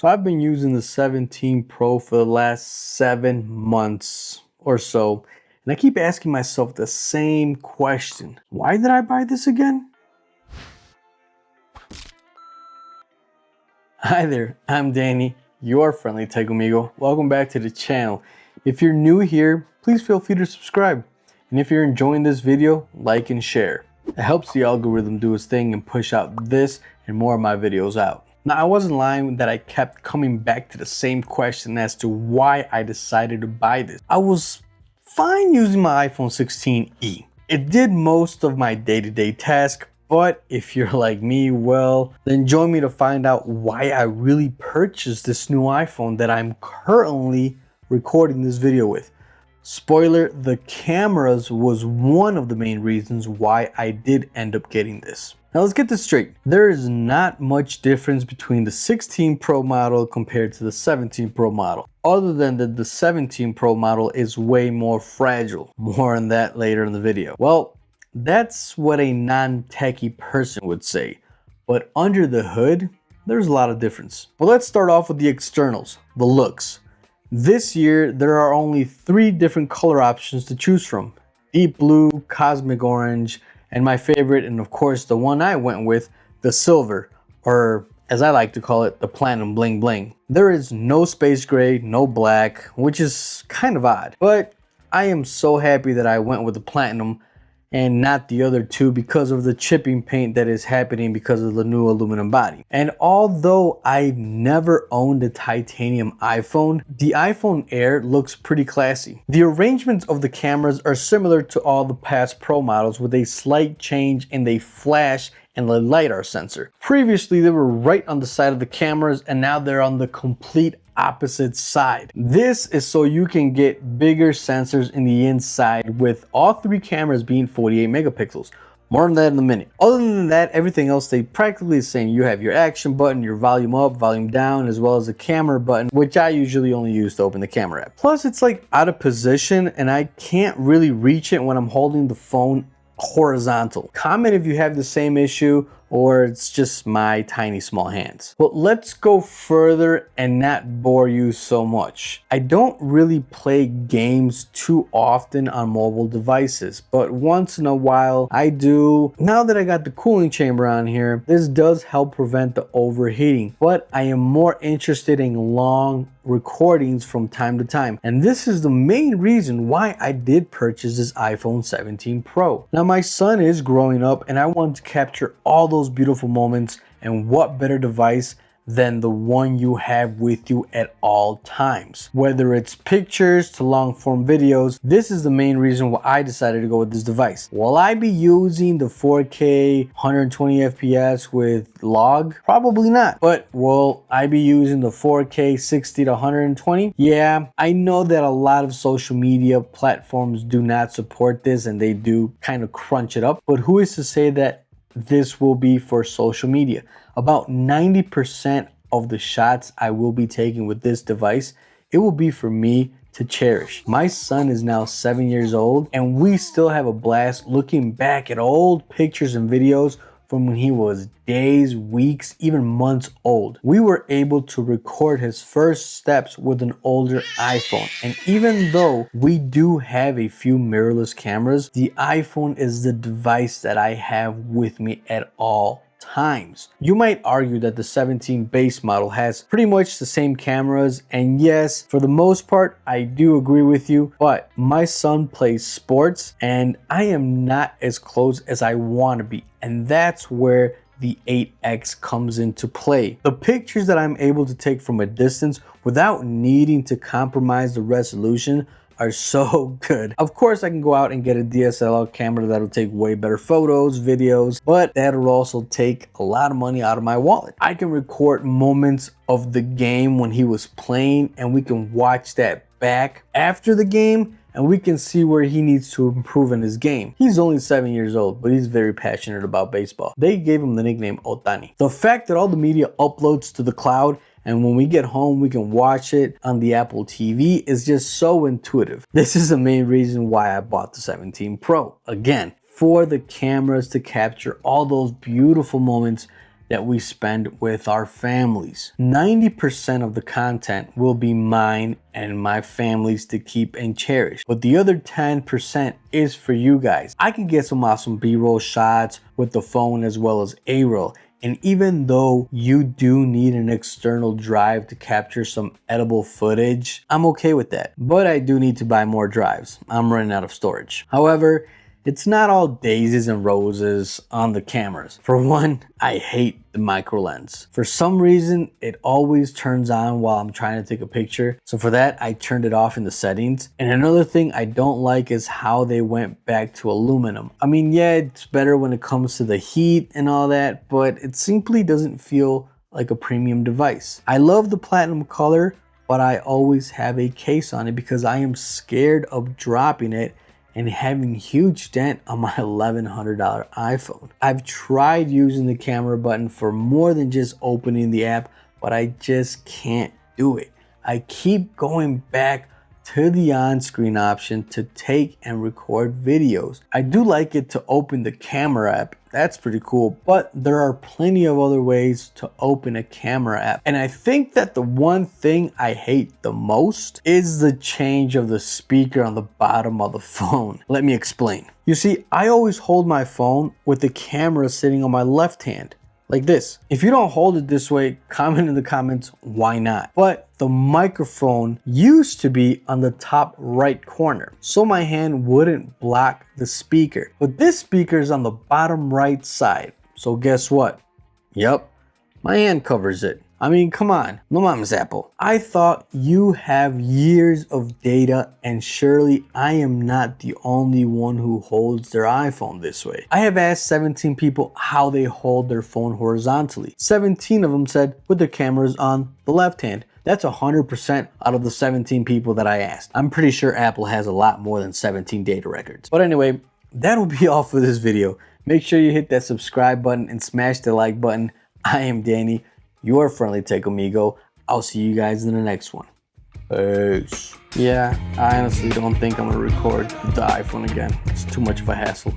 So I've been using the 17 Pro for the last 7 months or so, and I keep asking myself the same question. Why did I buy this again? Hi there, I'm Danny, your friendly tech amigo. Welcome back to the channel. If you're new here, please feel free to subscribe. And if you're enjoying this video, like and share. It helps the algorithm do its thing and push out this and more of my videos out. Now, I wasn't lying that I kept coming back to the same question as to why I decided to buy this. I was fine using my iPhone 16e. It did most of my day-to-day tasks, but if you're like me, well, then join me to find out why I really purchased this new iPhone that I'm currently recording this video with. Spoiler, the cameras was one of the main reasons why I did end up getting this. Now let's get this straight. There is not much difference between the 16 Pro model compared to the 17 Pro model, other than that the 17 Pro model is way more fragile. More on that later in the video. Well, that's what a non-techie person would say, but under the hood, there's a lot of difference. Well, let's start off with the externals, the looks. This year, there are only 3 different color options to choose from: deep blue, cosmic orange, and my favorite, and of course the one I went with, the silver, or as I like to call it, the platinum bling bling. There is no space gray, no black, which is kind of odd, but I am so happy that I went with the platinum and not the other two because of the chipping paint that is happening because of the new aluminum body. And although I never owned a titanium iPhone, the iPhone Air looks pretty classy. The arrangements of the cameras are similar to all the past Pro models, with a slight change in the flash and the LiDAR sensor. Previously, they were right on the side of the cameras, and now they're on the complete opposite side. This is so you can get bigger sensors in the inside, with all 3 cameras being 48 megapixels. More on that in a minute. Other than that, everything else stayed practically the same. You have your action button, your volume up, volume down, as well as the camera button, which I usually only use to open the camera app. Plus, it's like out of position and I can't really reach it when I'm holding the phone horizontal. Comment if you have the same issue or it's just my tiny small hands. But let's go further and not bore you so much. I don't really play games too often on mobile devices, but once in a while I do. Now that I got the cooling chamber on here, this does help prevent the overheating, but I am more interested in long recordings from time to time, and this is the main reason why I did purchase this iPhone 17 Pro. Now my son is growing up and I want to capture all those beautiful moments, and what better device than the one you have with you at all times. Whether it's pictures to long form videos, this is the main reason why I decided to go with this device. Will I be using the 4K 120 FPS with log? Probably not. But will I be using the 4K 60 to 120? Yeah, I know that a lot of social media platforms do not support this and they do kind of crunch it up, but who is to say that this will be for social media? About 90% of the shots I will be taking with this device, it will be for me to cherish. My son is now 7 years old and we still have a blast looking back at old pictures and videos from when he was days, weeks, even months old. We were able to record his first steps with an older iPhone. And even though we do have a few mirrorless cameras, the iPhone is the device that I have with me at all times. You might argue that the 17 base model has pretty much the same cameras, and yes, for the most part I do agree with you, but my son plays sports and I am not as close as I want to be, and that's where the 8X comes into play. The pictures that I'm able to take from a distance without needing to compromise the resolution are so good. Of course, I can go out and get a DSLR camera that'll take way better photos, videos, but that'll also take a lot of money out of my wallet. I can record moments of the game when he was playing, and we can watch that back after the game, and we can see where he needs to improve in his game. He's only 7 years old, but he's very passionate about baseball. They gave him the nickname Otani. The fact that all the media uploads to the cloud, and when we get home we can watch it on the Apple TV, is just so intuitive. This is the main reason why I bought the 17 Pro. Again, for the cameras to capture all those beautiful moments that we spend with our families. 90% of the content will be mine and my family's to keep and cherish, but the other 10% is for you guys. I can get some awesome B-roll shots with the phone as well as A-roll. And even though you do need an external drive to capture some edible footage, I'm okay with that. But I do need to buy more drives. I'm running out of storage. However, it's not all daisies and roses on the cameras. For one, I hate the micro lens. For some reason, it always turns on while I'm trying to take a picture. So for that, I turned it off in the settings. And another thing I don't like is how they went back to aluminum. I mean, yeah, it's better when it comes to the heat and all that, but it simply doesn't feel like a premium device. I love the platinum color, but I always have a case on it because I am scared of dropping it and having huge dent on my $1,100 iPhone. I've tried using the camera button for more than just opening the app, but I just can't do it. I keep going back to the on-screen option to take and record videos. I do like it to open the camera app. That's pretty cool, but there are plenty of other ways to open a camera app. And I think that the one thing I hate the most is the change of the speaker on the bottom of the phone. Let me explain. You see, I always hold my phone with the camera sitting on my left hand, like this. If you don't hold it this way, comment in the comments why not. But the microphone used to be on the top right corner, so my hand wouldn't block the speaker. But this speaker is on the bottom right side. So guess what? Yep, my hand covers it. I mean, come on, no mama's apple. I thought you have years of data, and surely I am not the only one who holds their iPhone this way. I have asked 17 people how they hold their phone horizontally. 17 of them said with their cameras on the left hand. That's 100% out of the 17 people that I asked. I'm pretty sure Apple has a lot more than 17 data records. But anyway, that'll be all for this video. Make sure you hit that subscribe button and smash the like button. I am Danny, your friendly tech amigo. I'll see you guys in the next one. Peace. Yeah, I honestly don't think I'm gonna record with the iPhone again. It's too much of a hassle.